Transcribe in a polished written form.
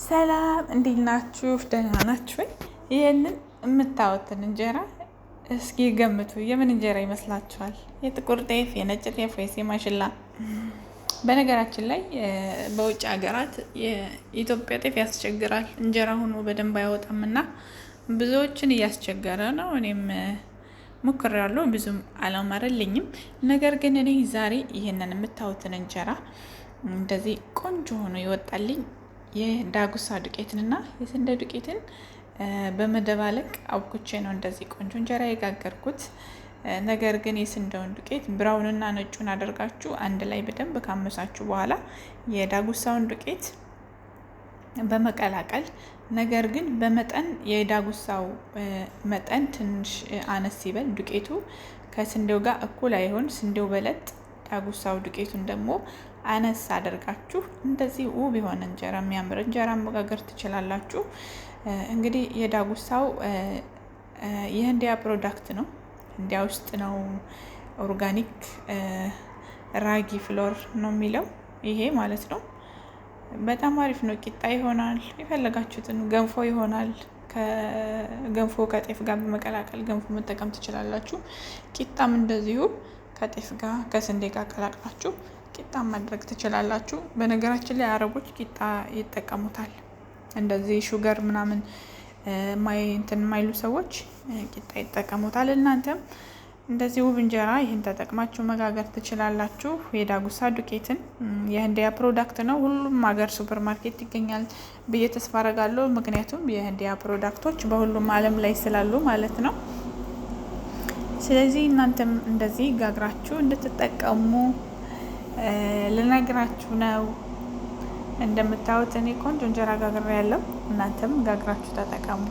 ሰላም እንዴት ናችሁ? ደህና ናችሁ ወይ? ይህንን የምታዩትን እንጀራ እስኪ ገምቱ። የምን እንጀራ ይመስላችኋል? የጥቁር ጤፍ፣ የነጭ ጤፍ ወይስ የማሽላ? በነገራችን ላይ በውጭ ሀገራት የኢትዮጵያ ጤፍ ያስቸግራል። እንጀራ ሆኖ በደንብ አይወጣም እና ብዙዎችን እያስቸገረ ነው። እኔም ሞክሬያለሁ፣ ብዙም አላማረልኝም። ነገር ግን እኔ ዛሬ ይህንን የምታዩትን እንጀራ እንደዚህ ቆንጆ ሆኖ ይወጣልኝ የዳጉሳ ዱቄትንና የስንዴ ዱቄትን በመደባለቅ አውኩቼ ነው እንደዚህ ቆንጆ እንጀራ የጋገርኩት። ነገር ግን የስንዴውን ዱቄት ብራውንና ነጩን አድርጋችሁ አንድ ላይ በደንብ ካመሳችሁ በኋላ የዳጉሳውን ዱቄት በመቀላቀል ነገር ግን በመጠን የዳጉሳው መጠን ትንሽ አነስ ይበል። ዱቄቱ ከስንዴው ጋር እኩል አይሆን። ስንዴው በለጥ ዳጉሳው ዱቄቱን ደግሞ አነስ አድርጋችሁ እንደዚህ ውብ የሆነ እንጀራ የሚያምር እንጀራ መጋገር ትችላላችሁ። እንግዲህ የዳጉሳው የህንዲያ ፕሮዳክት ነው። ህንዲያ ውስጥ ነው። ኦርጋኒክ ራጊ ፍሎር ነው የሚለው ይሄ ማለት ነው። በጣም አሪፍ ነው። ቂጣ ይሆናል፣ የፈለጋችሁትን ገንፎ ይሆናል። ከገንፎ ከጤፍ ጋር በመቀላቀል ገንፎ መጠቀም ትችላላችሁ። ቂጣም እንደዚሁ ከጤፍ ጋር ከስንዴ ጋር ቀላቅላችሁ ቂጣ ማድረግ ትችላላችሁ። በነገራችን ላይ አረቦች ቂጣ ይጠቀሙታል። እንደዚህ ሹገር ምናምን ማይሉ ሰዎች ቂጣ ይጠቀሙታል። እናንተም እንደዚህ ውብ እንጀራ ይህን ተጠቅማችሁ መጋገር ትችላላችሁ። የዳጉሳ ዱቄትን የህንዲያ ፕሮዳክት ነው። ሁሉም ሀገር ሱፐር ማርኬት ይገኛል ብዬ ተስፋ አደርጋለሁ። ምክንያቱም የህንዲያ ፕሮዳክቶች በሁሉም ዓለም ላይ ስላሉ ማለት ነው። ስለዚህ እናንተም እንደዚህ ጋግራችሁ እንድትጠቀሙ ልነግራችሁ ነው። እንደምታዩት እኔ ቆንጆ እንጀራ ጋግሬ ያለው፣ እናንተም ጋግራችሁ ተጠቀሙ።